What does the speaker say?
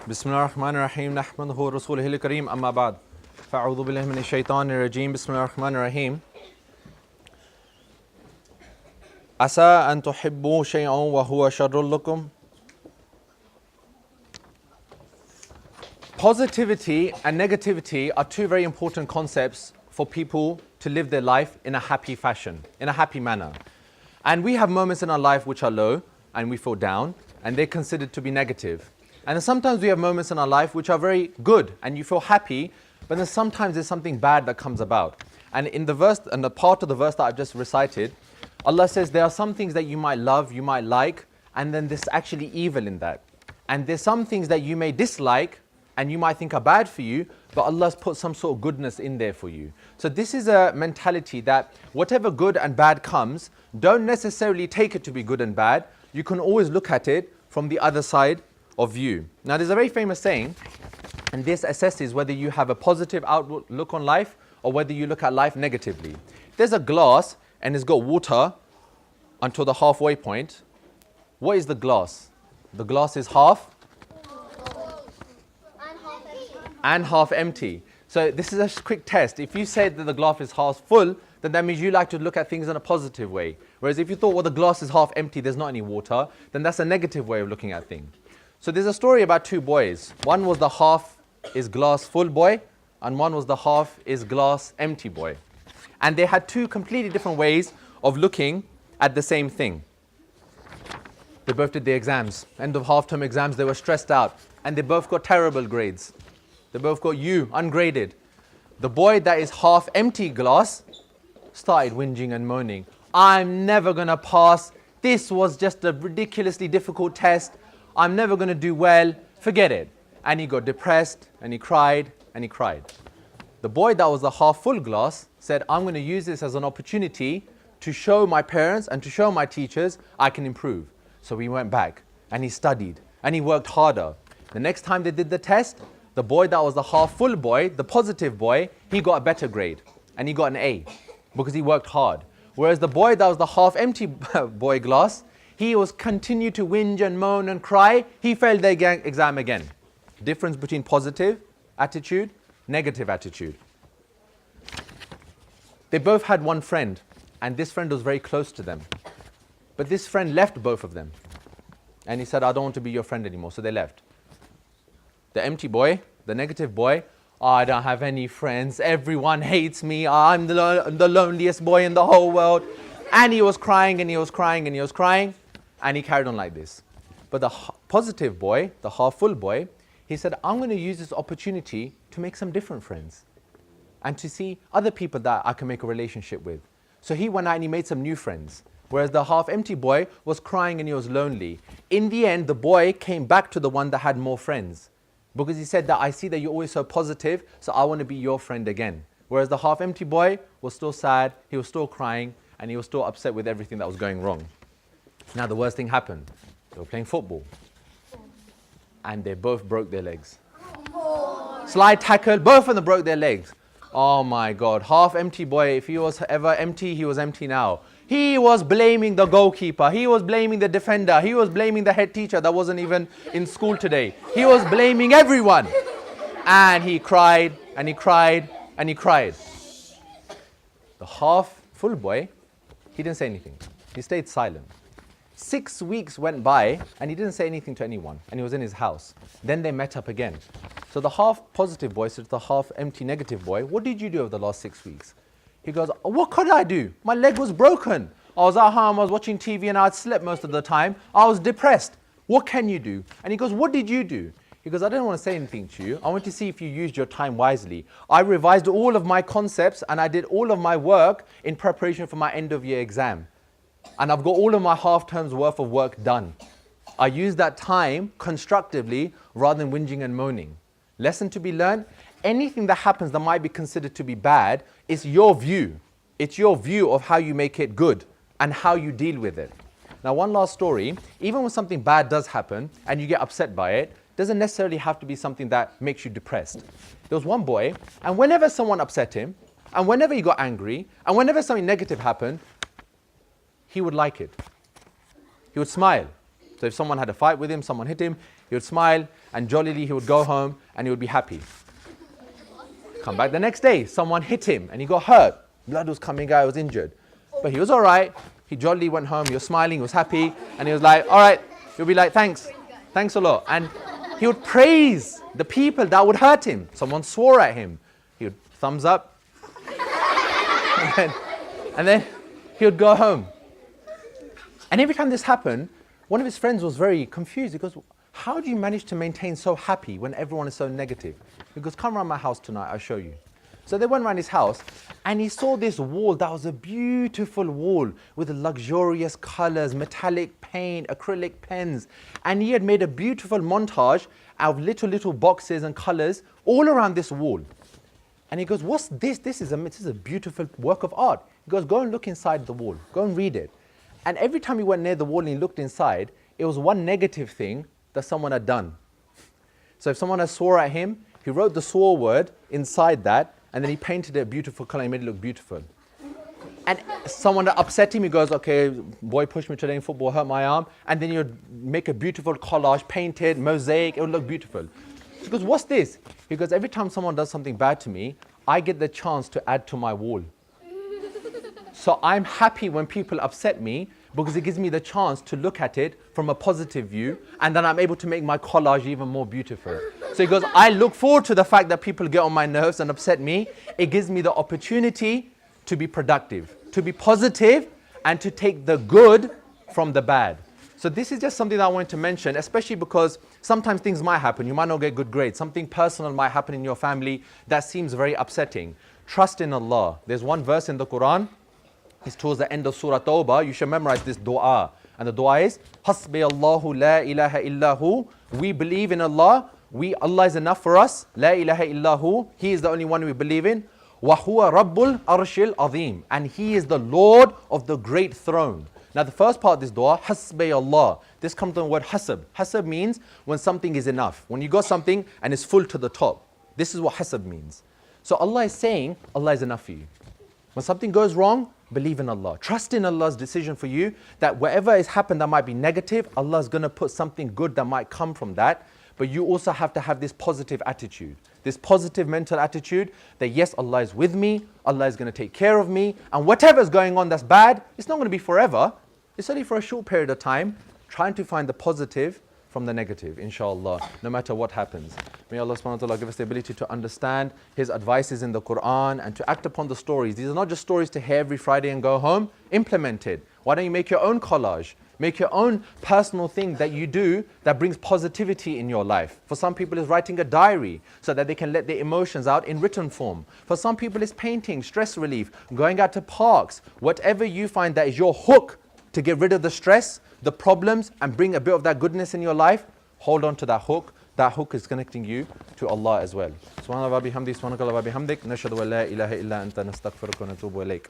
بسم الله الرحمن الرحيم نحمده ورسوله الكريم أما بعد فأعوذ بالله من الشيطان الرجيم بسم الله الرحمن الرحيم عسى أن تحبوا شيئا وهو شر لكم. Positivity and negativity are two very important concepts for people to live their life in a happy fashion, in a happy manner. And we have moments in our life which are low and we feel down and they're considered to be negative. And then sometimes we have moments in our life which are very good and you feel happy, but then sometimes there's something bad that comes about. And in the verse, and the part of the verse that I've just recited, Allah says there are some things that you might love, you might like, and then there's actually evil in that. And there's some things that you may dislike and you might think are bad for you, but Allah's put some sort of goodness in there for you. So this is a mentality that whatever good and bad comes, don't necessarily take it to be good and bad. You can always look at it from the other side of view. Now there's a very famous saying, and this assesses whether you have a positive outlook on life or whether you look at life negatively. There's a glass and it's got water until the halfway point. What is the glass? The glass is half and half empty. So this is a quick test. If you say that the glass is half full, then that means you like to look at things in a positive way. Whereas if you thought, well, the glass is half empty, there's not any water, then that's a negative way of looking at things. So there's a story about two boys. One was the half is glass full boy, and one was the half is glass empty boy. And they had two completely different ways of looking at the same thing. They both did the exams. End of half-term exams, they were stressed out. And they both got terrible grades. They both got U, ungraded. The boy that is half empty glass started whinging and moaning. I'm never going to pass. This was just a ridiculously difficult test. I'm never going to do well. Forget it. And he got depressed and he cried and he cried. The boy that was the half full glass said, I'm going to use this as an opportunity to show my parents and to show my teachers I can improve. So he went back and he studied and he worked harder. The next time they did the test, the boy that was the half full boy, the positive boy, he got a better grade and he got an A because he worked hard. Whereas the boy that was the half empty boy glass, he was continued to whinge and moan and cry. He failed the exam again. Difference between positive attitude, negative attitude. They both had one friend, and this friend was very close to them. But this friend left both of them. And he said, I don't want to be your friend anymore. So they left. The empty boy, the negative boy, I don't have any friends. Everyone hates me. I'm the loneliest boy in the whole world. And he was crying and he was crying and he was crying. And he carried on like this. But the positive boy, the half-full boy, he said, I'm going to use this opportunity to make some different friends and to see other people that I can make a relationship with. So he went out and he made some new friends. Whereas the half-empty boy was crying and he was lonely. In the end, the boy came back to the one that had more friends. Because he said that I see that you're always so positive, so I want to be your friend again. Whereas the half-empty boy was still sad, he was still crying, and he was still upset with everything that was going wrong. Now the worst thing happened. They were playing football. And they both broke their legs. Slide tackle, both of them broke their legs. Oh my God, half empty boy, if he was ever empty, he was empty now. He was blaming the goalkeeper, he was blaming the defender, he was blaming the head teacher that wasn't even in school today. He was blaming everyone. And he cried, and he cried, and he cried. The half full boy, he didn't say anything. He stayed silent. 6 weeks went by and he didn't say anything to anyone and he was in his house. Then they met up again. So the half positive boy said to the half empty negative boy, what did you do over the last 6 weeks? He goes, what could I do? My leg was broken. I was at home, I was watching TV and I'd slept most of the time. I was depressed. What can you do? And he goes, what did you do? He goes, I didn't want to say anything to you. I want to see if you used your time wisely. I revised all of my concepts and I did all of my work in preparation for my end of year exam. And I've got all of my half term's worth of work done. I use that time constructively rather than whinging and moaning. Lesson to be learned, anything that happens that might be considered to be bad is your view. It's your view of how you make it good and how you deal with it. Now one last story, even when something bad does happen and you get upset by it, doesn't necessarily have to be something that makes you depressed. There was one boy, and whenever someone upset him, and whenever he got angry, and whenever something negative happened, he would like it. He would smile. So if someone had a fight with him, someone hit him, he would smile and jollily he would go home and he would be happy. Come back the next day, someone hit him and he got hurt. Blood was coming out, he was injured. But he was all right. He jollily went home, he was smiling, he was happy. And he was like, all right, he'll be like, thanks a lot. And he would praise the people that would hurt him. Someone swore at him. He would thumbs up. and then he would go home. And every time this happened, one of his friends was very confused. He goes, how do you manage to maintain so happy when everyone is so negative? He goes, come around my house tonight, I'll show you. So they went around his house and he saw this wall that was a beautiful wall with luxurious colors, metallic paint, acrylic pens. And he had made a beautiful montage out of little boxes and colors all around this wall. And he goes, what's this? This is a beautiful work of art. He goes, go and look inside the wall. Go and read it. And every time he went near the wall and he looked inside, it was one negative thing that someone had done. So if someone had swore at him, he wrote the swore word inside that, and then he painted it a beautiful color and made it look beautiful. And someone that upset him, he goes, okay, boy pushed me today in football, hurt my arm. And then he would make a beautiful collage, painted, mosaic, it would look beautiful. He goes, what's this? He goes, every time someone does something bad to me, I get the chance to add to my wall. So I'm happy when people upset me because it gives me the chance to look at it from a positive view, and then I'm able to make my collage even more beautiful. So he goes, I look forward to the fact that people get on my nerves and upset me. It gives me the opportunity to be productive, to be positive, and to take the good from the bad. So this is just something that I wanted to mention, especially because sometimes things might happen. You might not get good grades. Something personal might happen in your family that seems very upsetting. Trust in Allah. There's one verse in the Quran. It's towards the end of Surah Tawbah. You should memorize this dua. And the dua is, Hasbi Allahu la ilaha illahu. We believe in Allah. Allah is enough for us. La ilaha illahu. He is the only one we believe in. Wa huwa rabbul arshil azim. And He is the Lord of the great throne. Now the first part of this dua, Hasbi Allah. This comes from the word hasab. Hasab means when something is enough. When you got something and it's full to the top. This is what hasab means. So Allah is saying, Allah is enough for you. When something goes wrong, believe in Allah. Trust in Allah's decision for you, that whatever has happened that might be negative, Allah is going to put something good that might come from that. But you also have to have this positive attitude, this positive mental attitude that yes, Allah is with me, Allah is going to take care of me, and whatever is going on that's bad, it's not going to be forever. It's only for a short period of time, trying to find the positive from the negative, inshallah, no matter what happens. May Allah subhanahu wa ta'ala give us the ability to understand His advices in the Quran and to act upon the stories. These are not just stories to hear every Friday and go home. Implement it. Why don't you make your own collage? Make your own personal thing that you do that brings positivity in your life. For some people, it's writing a diary so that they can let their emotions out in written form. For some people, it's painting, stress relief, going out to parks. Whatever you find that is your hook to get rid of the stress, the problems, and bring a bit of that goodness in your life, hold on to that hook. That hook is connecting you to Allah as well. Subhanallah wa bihamdi, subhanakallah wa bihamdik, nashhadu an la ilaha illa anta nastaghfiruka wa natubu ilayk.